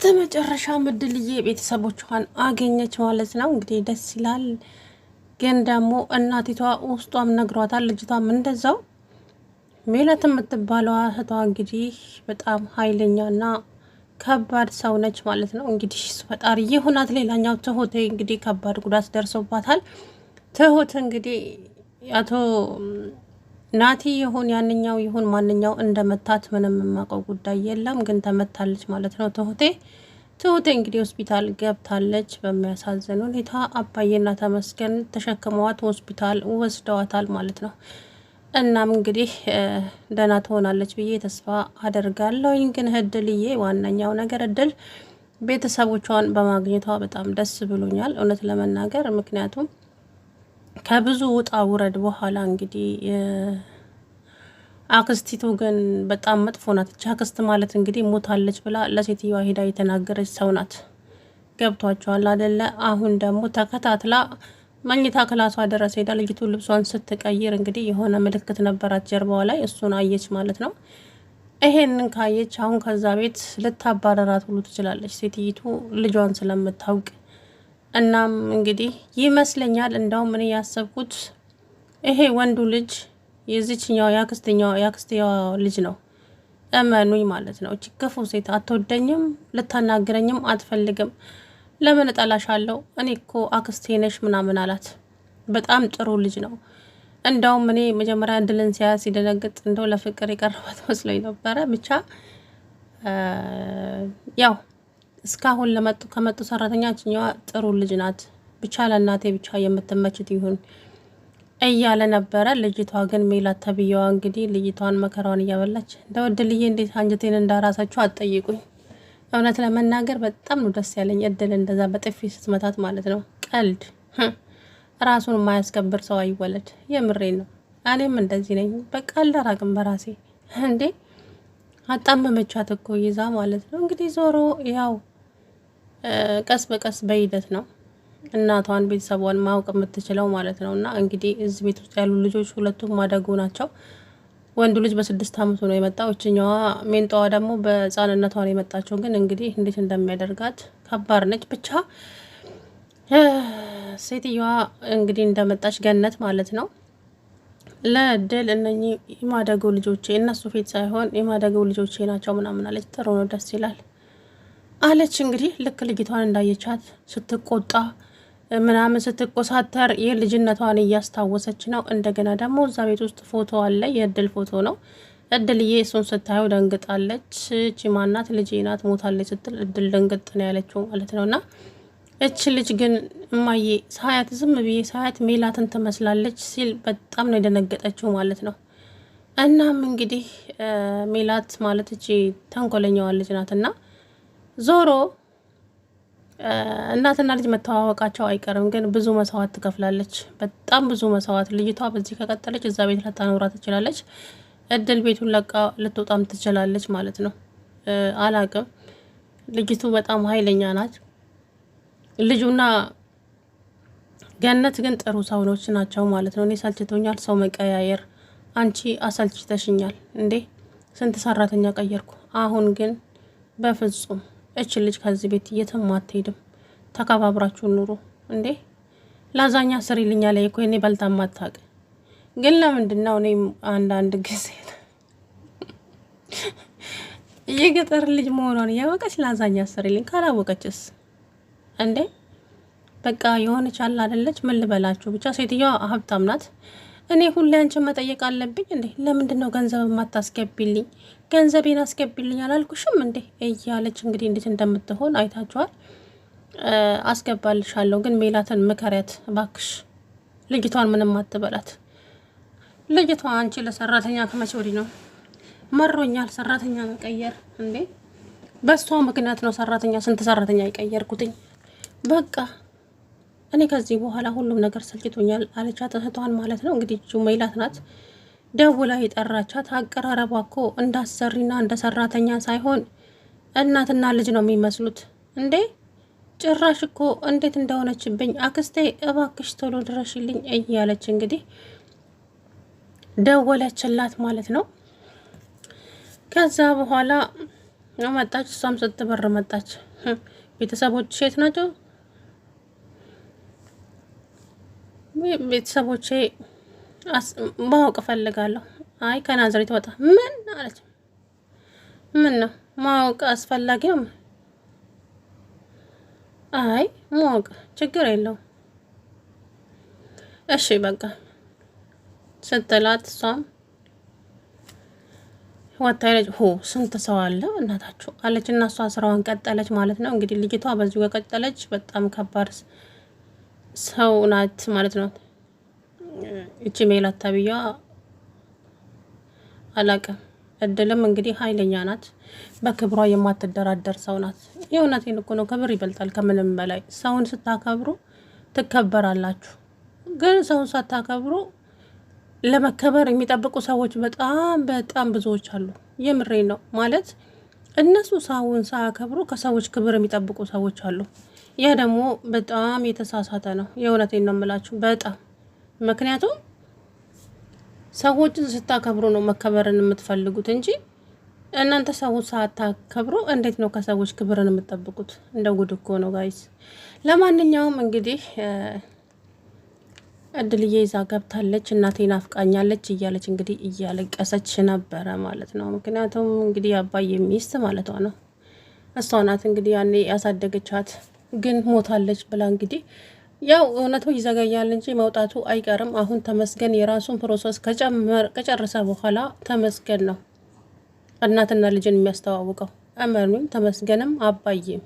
በስተመጨረሻ ምድልዬ ቤተሰቦቿን አገኘች ማለት ነው። እንግዲህ ደስ ይላል። ግን ደግሞ እናቲቷ ውስጧም ነግሯታል፣ ልጅቷም እንደዛው። ሜላት የምትባለዋ እህቷ እንግዲህ በጣም ኃይለኛና ከባድ ሰው ነች ማለት ነው። እንግዲህ ፈጣሪ ይሁናት። ሌላኛው ትሁት እንግዲህ ከባድ ጉዳት ደርሶባታል። ትሁት እንግዲህ አቶ ናቲ ይሁን ያንኛው ይሁን ማንኛው እንደመታት ምንም የማውቀው ጉዳይ የለም፣ ግን ተመታለች ማለት ነው። ትሁቴ እንግዲህ ሆስፒታል ገብታለች። በሚያሳዝን ሁኔታ አባዬና ተመስገን ተሸክመዋት ሆስፒታል ወስደዋታል ማለት ነው። እናም እንግዲህ ደህና ትሆናለች ብዬ ተስፋ አደርጋለሁ። ግን እድልዬ ዋነኛው ነገር እድል ቤተሰቦቿን በማግኘቷ በጣም ደስ ብሎኛል እውነት ለመናገር ምክንያቱም ከብዙ ውጣ ውረድ በኋላ እንግዲህ አክስቲቱ ግን በጣም መጥፎ ናት። እቺ አክስት ማለት እንግዲህ ሞታለች ብላ ለሴትዮዋ ሄዳ የተናገረች ሰው ናት። ገብቷቸዋል አይደለ? አሁን ደግሞ ተከታትላ መኝታ ክላሷ ድረስ ሄዳ ልጅቱ ልብሷን ስትቀይር እንግዲህ የሆነ ምልክት ነበራት ጀርባዋ ላይ፣ እሱን አየች ማለት ነው። ይሄንን ካየች አሁን ከዛ ቤት ልታባረራት ሁሉ ትችላለች ሴትዮቱ ልጇን ስለምታውቅ። እናም እንግዲህ ይመስለኛል እንደውም እኔ ያሰብኩት ይሄ ወንዱ ልጅ የዚችኛው የአክስትየዋ ልጅ ነው። እመኑኝ ማለት ነው። እቺ ክፉ ሴት አትወደኝም፣ ልታናግረኝም አትፈልግም። ለምን እጠላሻለሁ? እኔ እኮ አክስቴ ነሽ ምናምን አላት። በጣም ጥሩ ልጅ ነው። እንደውም እኔ መጀመሪያ እድልን ሲያዝ ሲደነግጥ እንደው ለፍቅር የቀረባት መስሎኝ ነበረ። ብቻ ያው እስካሁን ከመጡ ሰራተኛ እችኛዋ ጥሩ ልጅ ናት። ብቻ ለእናቴ ብቻ የምትመችት ይሁን እያለ ነበረ። ልጅቷ ግን ሜላት ተብዬዋ እንግዲህ ልጅቷን መከራዋን እያበላች እንደው እድልዬ እንዴት አንጀቴን እንዳራሳችሁ አትጠይቁኝ። እውነት ለመናገር በጣም ነው ደስ ያለኝ እድል እንደዛ በጥፊ ስትመታት ማለት ነው። ቀልድ ራሱን የማያስከብር ሰው አይወለድ። የምሬን ነው። እኔም እንደዚህ ነኝ። በቃ አልደራቅም በራሴ እንዴ። አጣመመቻት እኮ ይዛ ማለት ነው። እንግዲህ ዞሮ ያው ቀስ በቀስ በሂደት ነው እናቷን ቤተሰቧን ማወቅ የምትችለው ማለት ነው። እና እንግዲህ እዚህ ቤት ውስጥ ያሉ ልጆች ሁለቱም ማደጉ ናቸው። ወንዱ ልጅ በ6 አመቱ ነው የመጣው። እችኛዋ ሜንጣዋ ደግሞ በህፃንነቷ ነው የመጣቸው። ግን እንግዲህ እንዴት እንደሚያደርጋት ከባድ ነች። ብቻ ሴትዮዋ እንግዲህ እንደመጣች ገነት ማለት ነው ለእድል እነኚህ የማደጉ ልጆቼ እነሱ ፊት ሳይሆን የማደጉ ልጆቼ ናቸው ምናምን አለች። ጥሩ ነው ደስ ይላል አለች። እንግዲህ ልክ ልጅቷን እንዳየቻት ስትቆጣ ምናምን ስትቆሳተር የልጅነቷን እያስታወሰች ነው። እንደገና ደግሞ እዛ ቤት ውስጥ ፎቶ አለ፣ የእድል ፎቶ ነው። እድልዬ እሱን ስታየው ደንግጣለች። እቺ ማናት? ልጄ ናት ሞታለች ስትል እድል ደንግጥ ነው ያለችው ማለት ነው። እና እች ልጅ ግን እማዬ ሳያት ዝም ብዬ ሳያት ሜላትን ትመስላለች ሲል በጣም ነው የደነገጠችው ማለት ነው። እናም እንግዲህ ሜላት ማለት እቺ ተንኮለኛዋ ልጅ ናትና ዞሮ እናትና ልጅ መተዋወቃቸው አይቀርም። ግን ብዙ መስዋዕት ትከፍላለች፣ በጣም ብዙ መስዋዕት። ልጅቷ በዚህ ከቀጠለች እዛ ቤት ልታኖራ ትችላለች። እድል ቤቱን ለቃ ልትወጣም ትችላለች ማለት ነው። አላቅም። ልጅቱ በጣም ኃይለኛ ናት። ልጁና ገነት ግን ጥሩ ሰውኖች ናቸው ማለት ነው። እኔ ሰልችቶኛል ሰው መቀያየር። አንቺ አሰልችተሽኛል እንዴ! ስንት ሰራተኛ ቀየርኩ። አሁን ግን በፍጹም እች ልጅ ከዚህ ቤት የትም አትሄድም። ተከባብራችሁ ኑሩ እንዴ። ላዛኛ ስሪልኛ ላይ እኮ እኔ በልታ ማታቅ። ግን ለምንድን ነው እኔም አንዳንድ ጊዜ የገጠር ልጅ መሆኗን እያወቀች ላዛኛ ስሪልኝ ካላወቀችስ እንዴ? በቃ የሆነች አለ አይደለች። ምን ልበላችሁ ብቻ ሴትዮዋ ሀብታም ናት። እኔ ሁሌ አንቺን መጠየቅ አለብኝ እንዴ? ለምንድን ነው ገንዘብ የማታስገቢልኝ? ገንዘቤን አስገቢልኝ አላልኩሽም እንዴ? እያለች እንግዲህ እንዴት እንደምትሆን አይታችኋል። አስገባልሻለሁ፣ ግን ሜላትን ምከሪያት እባክሽ። ልጅቷን ምንም አትበላት። ልጅቷ አንቺ ለሰራተኛ ከመቼ ወዲህ ነው መሮኛል ሰራተኛ መቀየር እንዴ? በሷ ምክንያት ነው ሰራተኛ ስንት ሰራተኛ ይቀየርኩትኝ። በቃ እኔ ከዚህ በኋላ ሁሉም ነገር ሰልችቶኛል አለቻት እህቷን ማለት ነው። እንግዲህ ሜላት ናት ደውላ የጠራቻት። አቀራረቧ እኮ እንዳሰሪና እንደ ሰራተኛ ሳይሆን እናትና ልጅ ነው የሚመስሉት እንዴ። ጭራሽ እኮ እንዴት እንደሆነችብኝ አክስቴ እባክሽ ቶሎ ድረሽልኝ እያለች እንግዲህ ደወለችላት ማለት ነው። ከዛ በኋላ ነው መጣች። እሷም ስትበር መጣች። ቤተሰቦች ሴት ናቸው። ቤተሰቦቼ ማወቅ እፈልጋለሁ። አይ ከናዝሬት ወጣ። ምን አለች? ምን ነው ማወቅ አስፈላጊው? አይ ማወቅ ችግር የለውም። እሺ በቃ ስትላት እሷም ወታይለች ስንት ሰው አለ እናታችሁ አለች እና እሷ ስራዋን ቀጠለች ማለት ነው። እንግዲህ ልጅቷ በዚሁ ከቀጠለች በጣም ከባድ ሰው ናት ማለት ነው። እቺ ሜላት ተብያ አላቅም። እድልም እንግዲህ ኃይለኛ ናት። በክብሯ የማትደራደር ሰው ናት። የእውነቴን እኮ ነው። ክብር ይበልጣል ከምንም በላይ። ሰውን ስታከብሩ ትከበራላችሁ። ግን ሰውን ሳታከብሩ ለመከበር የሚጠብቁ ሰዎች በጣም በጣም ብዙዎች አሉ። የምሬ ነው ማለት እነሱ ሰውን ሳያከብሩ ከሰዎች ክብር የሚጠብቁ ሰዎች አሉ። ያ ደግሞ በጣም የተሳሳተ ነው። የእውነቴን ነው የምላችሁ በጣም ምክንያቱም ሰዎችን ስታከብሩ ነው መከበርን የምትፈልጉት እንጂ እናንተ ሰውን ሳታከብሩ እንዴት ነው ከሰዎች ክብርን የምትጠብቁት? እንደ ጉድ እኮ ነው ጋይስ። ለማንኛውም እንግዲህ እድልዬ ይዛ ገብታለች። እናቴ ናፍቃኛለች እያለች እንግዲህ እያለቀሰች ነበረ ማለት ነው። ምክንያቱም እንግዲህ አባዬ ሚስት ማለቷ ነው። እሷ ናት እንግዲህ ያኔ ያሳደገቻት፣ ግን ሞታለች ብላ እንግዲህ ያው እውነቱ ይዘገያል እንጂ መውጣቱ አይቀርም። አሁን ተመስገን የራሱን ፕሮሰስ ከጨረሰ በኋላ ተመስገን ነው እናትና ልጅን የሚያስተዋውቀው። እመኑኝ ተመስገንም አባዬም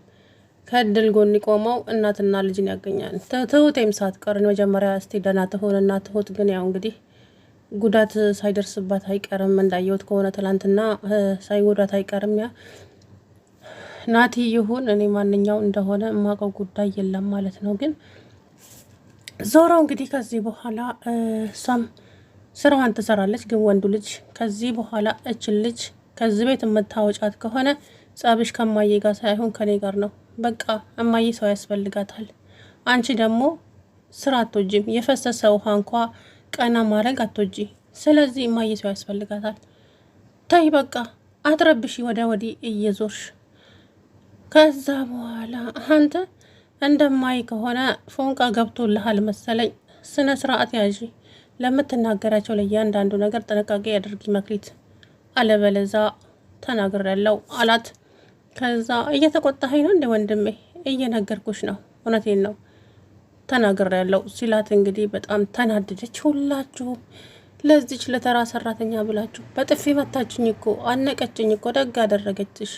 ከእድል ጎን ቆመው እናትና ልጅን ያገኛል። ትሁቴም ሳትቀር መጀመሪያ እስቲ ደህና ትሆንና ትሁት ግን ያው እንግዲህ ጉዳት ሳይደርስባት አይቀርም። እንዳየሁት ከሆነ ትላንትና ሳይጎዳት አይቀርም። ያ ናቲ ይሁን እኔ ማንኛው እንደሆነ የማውቀው ጉዳይ የለም ማለት ነው። ግን ዞሮ እንግዲህ ከዚህ በኋላ እሷም ስራዋን ትሰራለች። ግን ወንዱ ልጅ ከዚህ በኋላ እችን ልጅ ከዚህ ቤት የምታወጫት ከሆነ ጸብሽ ከማዬ ጋር ሳይሆን ከኔ ጋር ነው። በቃ እማዬ ሰው ያስፈልጋታል። አንቺ ደግሞ ስራ አትወጂም። የፈሰሰ ውሃ እንኳ ቀና ማድረግ አትወጂ። ስለዚህ እማዬ ሰው ያስፈልጋታል። ታይ በቃ አትረብሺ ወዲያ ወዲህ እየዞርሽ። ከዛ በኋላ አንተ እንደማይ ከሆነ ፎንቃ ገብቶልሃል መሰለኝ። ስነ ስርዓት ያዢ። ለምትናገራቸው ለእያንዳንዱ ነገር ጥንቃቄ ያድርጊ መክሊት፣ አለበለዛ ተናግሬያለሁ አላት። ከዛ እየተቆጣኸኝ ነው እንደ ወንድሜ? እየነገርኩሽ ነው፣ እውነቴን ነው ተናግሬያለሁ ሲላት እንግዲህ በጣም ተናደደች። ሁላችሁም ለዚች ለተራ ሰራተኛ ብላችሁ በጥፊ መታችኝ እኮ አነቀችኝ እኮ። ደግ አደረገችሽ።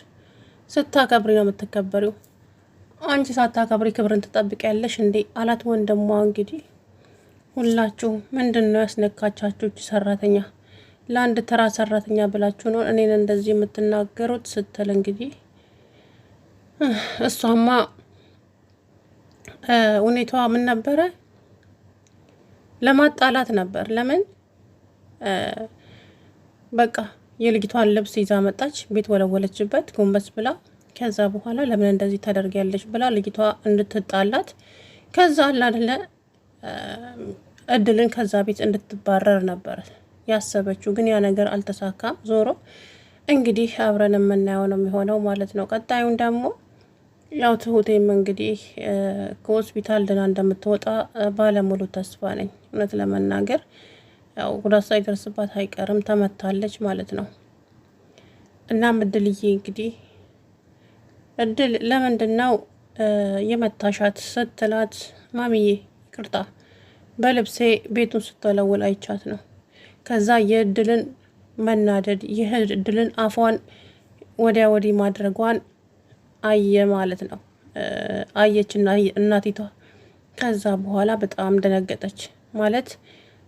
ስታከብሪ ነው የምትከበሪው። አንቺ ሳታከብሪ ክብርን ትጠብቂያለሽ እንዴ አላት ወንድሟ። እንግዲህ ሁላችሁ ምንድን ነው ያስነካቻችሁ? ሰራተኛ ለአንድ ተራ ሰራተኛ ብላችሁ ነው እኔን እንደዚህ የምትናገሩት ስትል እንግዲህ እሷማ ሁኔታዋ ምን ነበረ? ለማጣላት ነበር። ለምን በቃ የልጅቷን ልብስ ይዛ መጣች፣ ቤት ወለወለችበት ጎንበስ ብላ። ከዛ በኋላ ለምን እንደዚህ ታደርጊያለሽ ብላ ልጅቷ እንድትጣላት፣ ከዛ አላደለ እድልን ከዛ ቤት እንድትባረር ነበር ያሰበችው። ግን ያ ነገር አልተሳካም። ዞሮ እንግዲህ አብረን የምናየው ነው የሚሆነው ማለት ነው። ቀጣዩን ደግሞ ያው ትሁቴም እንግዲህ ከሆስፒታል ድና እንደምትወጣ ባለሙሉ ተስፋ ነኝ። እውነት ለመናገር ያው ጉዳት ሳይደርስባት አይቀርም። ተመታለች ማለት ነው። እናም እድልዬ እንግዲህ እድል ለምንድን ነው የመታሻት ስትላት፣ ማሚዬ ይቅርታ በልብሴ ቤቱን ስትወለውል አይቻት ነው። ከዛ የእድልን መናደድ የእድልን አፏን ወዲያ ወዲህ ማድረጓን አየ ማለት ነው። አየችና እናቲቷ ከዛ በኋላ በጣም ደነገጠች። ማለት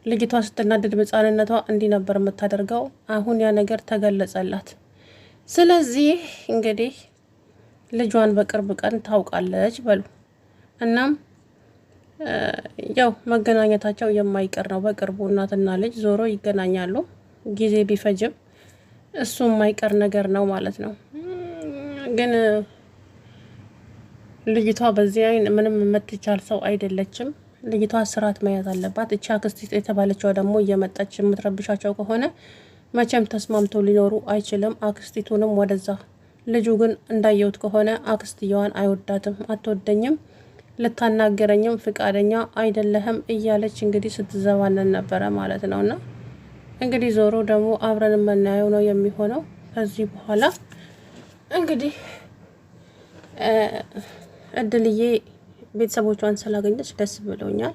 ልጅቷ ስትናደድ በሕፃንነቷ እንዲህ ነበር የምታደርገው። አሁን ያ ነገር ተገለጸላት። ስለዚህ እንግዲህ ልጇን በቅርብ ቀን ታውቃለች በሉ። እናም ያው መገናኘታቸው የማይቀር ነው። በቅርቡ እናትና ልጅ ዞሮ ይገናኛሉ። ጊዜ ቢፈጅም እሱ የማይቀር ነገር ነው ማለት ነው። ግን ልጅቷ በዚህ አይን ምንም የምትቻል ሰው አይደለችም። ልጅቷ ስርዓት መያዝ አለባት። እቺ አክስት የተባለችው ደግሞ እየመጣች የምትረብሻቸው ከሆነ መቼም ተስማምቶ ሊኖሩ አይችልም። አክስቲቱንም ወደዛ ልጁ ግን እንዳየሁት ከሆነ አክስትየዋን አይወዳትም፣ አትወደኝም፣ ልታናገረኝም ፍቃደኛ አይደለህም እያለች እንግዲህ ስትዘባነን ነበረ ማለት ነውና እንግዲህ ዞሮ ደግሞ አብረን የምናየው ነው የሚሆነው። ከዚህ በኋላ እንግዲህ እድልዬ ቤተሰቦቿን ስላገኘች ደስ ብሎኛል።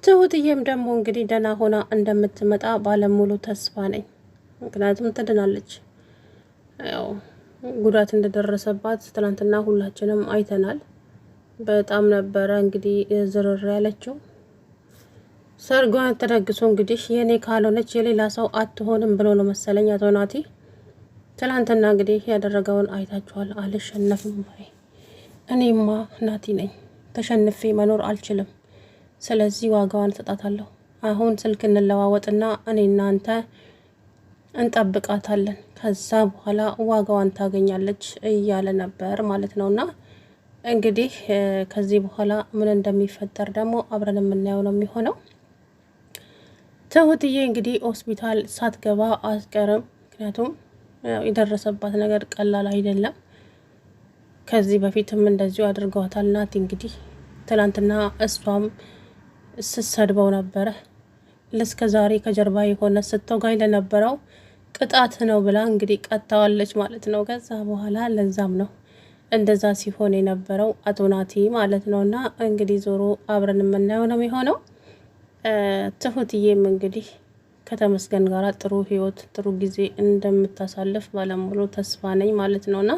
ትሁትዬም ደግሞ እንግዲህ ደህና ሆና እንደምትመጣ ባለሙሉ ተስፋ ነኝ። ምክንያቱም ትድናለች። ያው ጉዳት እንደደረሰባት ትናንትና ሁላችንም አይተናል። በጣም ነበረ እንግዲህ ዝርር ያለችው። ሰርጓን ተደግሶ እንግዲህ የኔ ካልሆነች የሌላ ሰው አትሆንም ብሎ ነው መሰለኝ አቶ ናቲ ትናንትና እንግዲህ ያደረገውን አይታችኋል። አልሸነፍም ባይ እኔማ ናቲ ነኝ፣ ተሸንፌ መኖር አልችልም። ስለዚህ ዋጋዋን እሰጣታለሁ። አሁን ስልክ እንለዋወጥና እኔ እናንተ እንጠብቃታለን። ከዛ በኋላ ዋጋዋን ታገኛለች እያለ ነበር ማለት ነውና እንግዲህ ከዚህ በኋላ ምን እንደሚፈጠር ደግሞ አብረን የምናየው ነው የሚሆነው። ትሁትዬ እንግዲህ ሆስፒታል ሳትገባ አስቀርም። ምክንያቱም የደረሰባት ነገር ቀላል አይደለም። ከዚህ በፊትም እንደዚሁ አድርገዋታል። ናቲ እንግዲህ ትላንትና እሷም ስትሰድበው ነበረ። ለስከ ዛሬ ከጀርባ የሆነ ስትወጋኝ ለነበረው ቅጣት ነው ብላ እንግዲህ ቀጣዋለች ማለት ነው። ከዛ በኋላ ለዛም ነው እንደዛ ሲሆን የነበረው አቶ ናቲ ማለት ነው። እና እንግዲህ ዞሮ አብረን የምናየው ነው የሚሆነው። ትሁትዬም እንግዲህ ከተመስገን ጋር ጥሩ ህይወት ጥሩ ጊዜ እንደምታሳልፍ ባለሙሉ ተስፋ ነኝ ማለት ነውና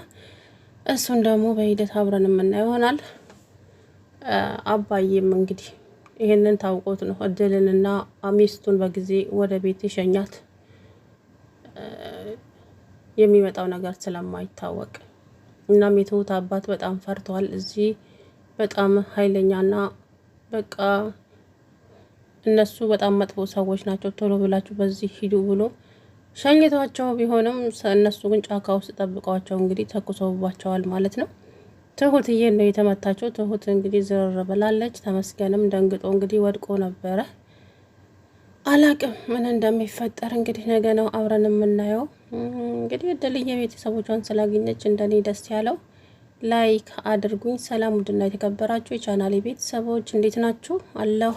እሱን ደግሞ በሂደት አብረን የምናየው ይሆናል። አባዬም እንግዲህ ይሄንን ታውቆት ነው እድልንና ሚስቱን በጊዜ ወደ ቤት ይሸኛት የሚመጣው ነገር ስለማይታወቅ እናም የትሁት አባት በጣም ፈርተዋል። እዚህ በጣም ኃይለኛና በቃ እነሱ በጣም መጥፎ ሰዎች ናቸው፣ ቶሎ ብላችሁ በዚህ ሂዱ ብሎ ሸኝቷቸው ቢሆንም እነሱ ግን ጫካ ውስጥ ጠብቀዋቸው እንግዲህ ተኩሰውባቸዋል ማለት ነው። ትሁትዬ ነው የተመታቸው። ትሁት እንግዲህ ዝርር ብላለች። ተመስገንም ደንግጦ እንግዲህ ወድቆ ነበረ። አላቅም ምን እንደሚፈጠር እንግዲህ ነገ ነው አብረን የምናየው። እንግዲህ እድልዬ ቤተሰቦቿን ስላገኘች እንደኔ ደስ ያለው ላይክ አድርጉኝ። ሰላም ውድና የተከበራችሁ የቻናሌ ቤተሰቦች እንዴት ናችሁ? አለሁ